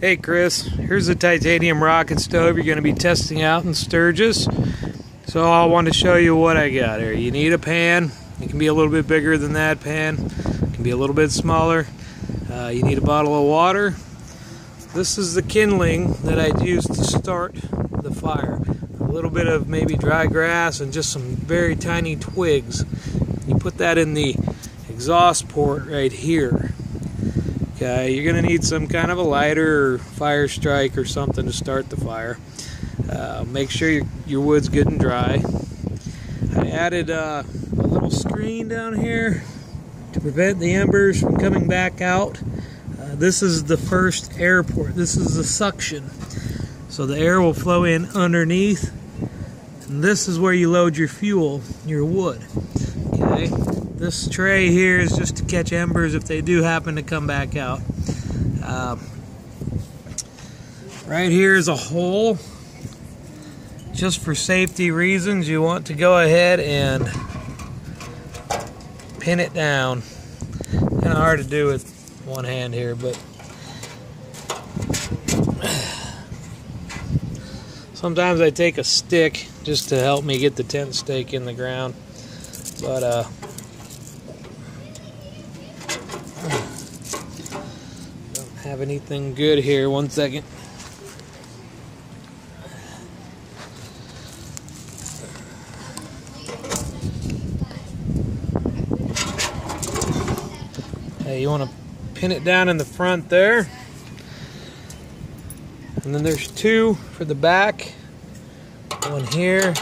Hey Chris, here's the titanium rocket stove you're going to be testing out in Sturgis. So I want to show you what I got here. You need a pan. It can be a little bit bigger than that pan. It can be a little bit smaller. You need a bottle of water. This is the kindling that I used to start the fire. A little bit of maybe dry grass and just some very tiny twigs. You put that in the exhaust port right here. Okay, you're going to need some kind of a lighter or fire strike or something to start the fire. Make sure your wood's good and dry. I added a little screen down here to prevent the embers from coming back out. This is the first air port. This is the suction. So the air will flow in underneath. And this is where you load your fuel, your wood. Okay. This tray here is just to catch embers if they do happen to come back out. Right here is a hole. Just for safety reasons, you want to go ahead and pin it down. Kind of hard to do with one hand here, but sometimes I take a stick just to help me get the tent stake in the ground. But don't have anything good here. One second. Hey, you want to pin it down in the front there, and then there's two for the back. One here.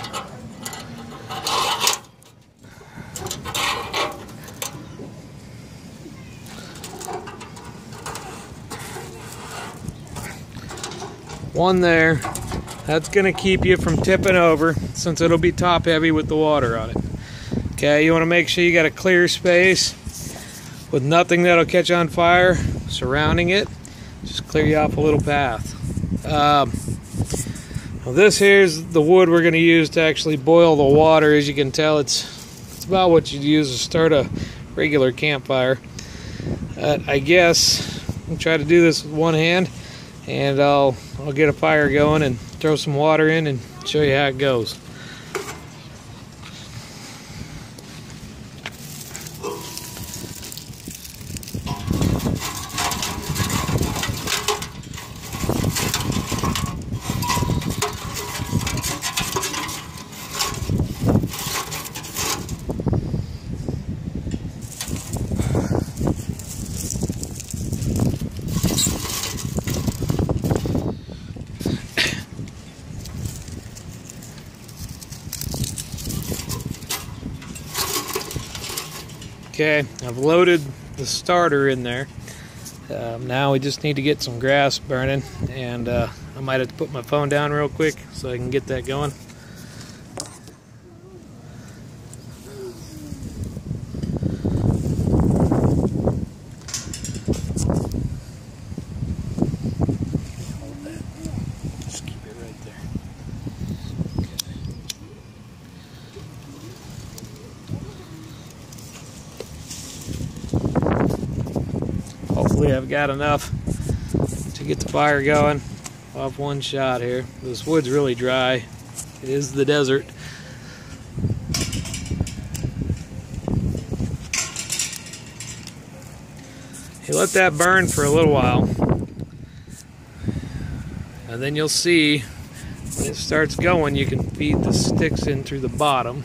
One there. That's going to keep you from tipping over since it'll be top heavy with the water on it. Okay, you want to make sure you got a clear space with nothing that'll catch on fire surrounding it. Just clear you off a little path. Well, this here's the wood we're going to use to actually boil the water. As you can tell, it's about what you'd use to start a regular campfire. I guess I'll try to do this with one hand, and I'll get a fire going and throw some water in and show you how it goes. Okay, I've loaded the starter in there. Now we just need to get some grass burning, and I might have to put my phone down real quick so I can get that going. Hold that. Just keep it right there. Hopefully I've got enough to get the fire going off one shot here. This wood's really dry. It is the desert. You let that burn for a little while, and then you'll see when it starts going, you can feed the sticks in through the bottom.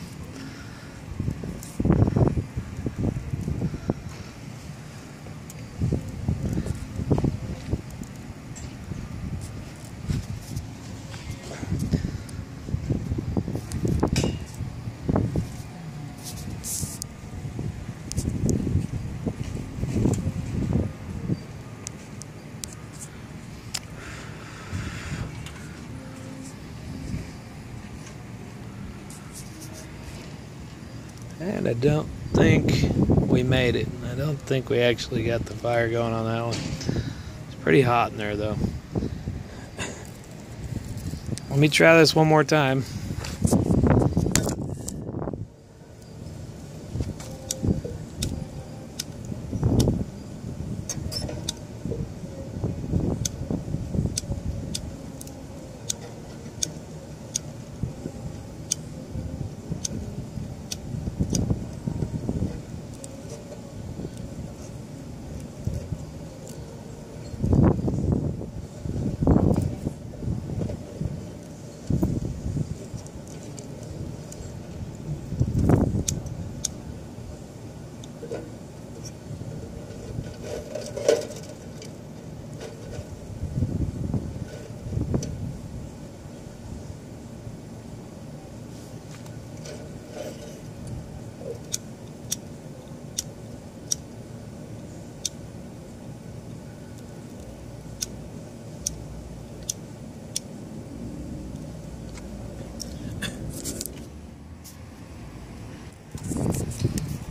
And I don't think we made it. I don't think we actually got the fire going on that one. It's pretty hot in there though. Let me try this one more time.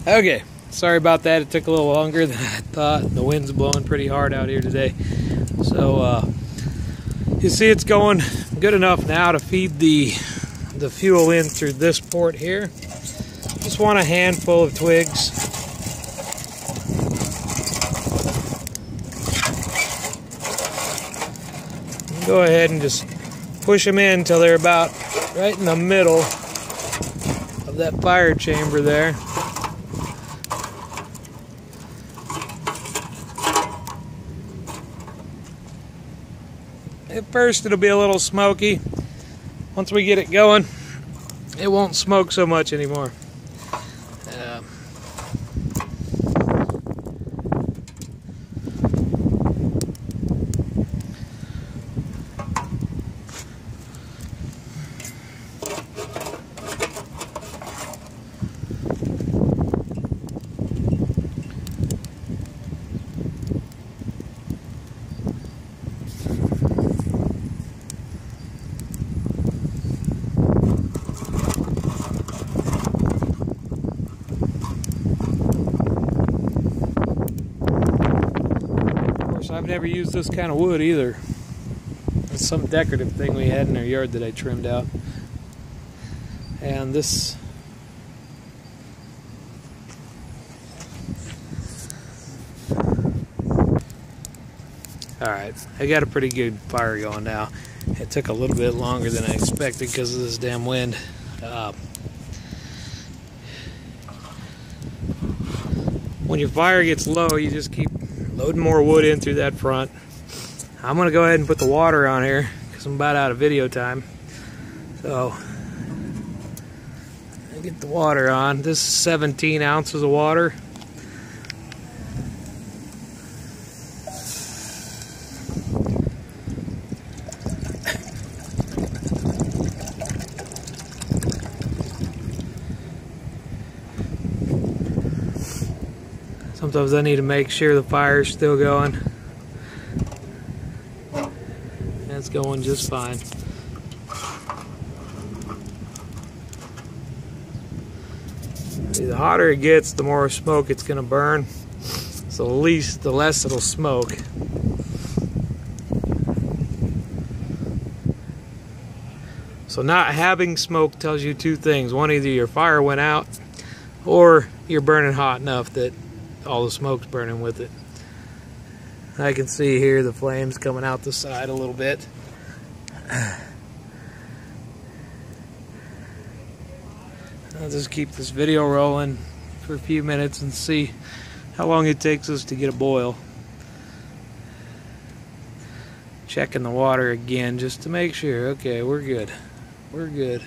Okay, sorry about that. It took a little longer than I thought. The wind's blowing pretty hard out here today. So you see it's going good enough now to feed the fuel in through this port here. Just want a handful of twigs. Go ahead and just push them in until they're about right in the middle of that fire chamber there. At first it'll be a little smoky. Once we get it going, it won't smoke so much anymore. I've never used this kind of wood either. It's some decorative thing we had in our yard that I trimmed out. And this alright, I got a pretty good fire going now. It took a little bit longer than I expected because of this damn wind. When your fire gets low, you just keep loading more wood in through that front. I'm going to go ahead and put the water on here because I'm about out of video time. So, I get the water on. This is 17 ounces of water. Sometimes I need to make sure the fire's still going. That's going just fine. See, the hotter it gets, the more smoke it's going to burn. So the less it'll smoke. So not having smoke tells you two things. One, either your fire went out or you're burning hot enough that all the smoke's burning with it. I can see here the flames coming out the side a little bit. I'll just keep this video rolling for a few minutes and see how long it takes us to get a boil. Checking the water again just to make sure. Okay, we're good. We're good.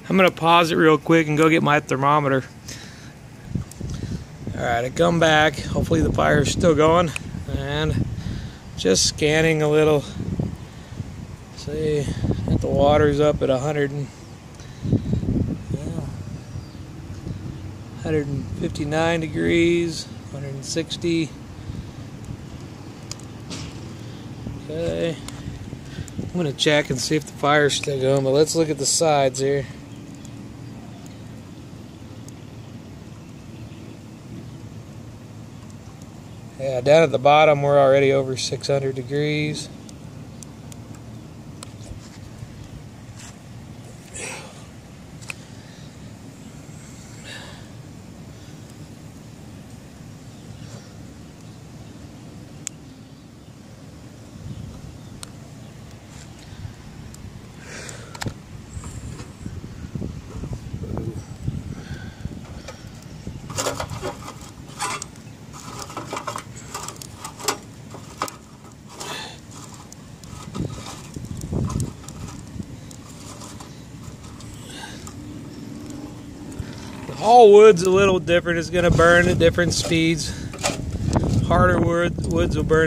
I'm going to pause it real quick and go get my thermometer. Alright, I come back. Hopefully the fire's still going. And just scanning a little. See, the water's up at 159 degrees, 160. Okay. I'm going to check and see if the fire's still going, but let's look at the sides here. Yeah, down at the bottom we're already over 600 degrees. All wood's a little different. It's going to burn at different speeds. Harder woods will burn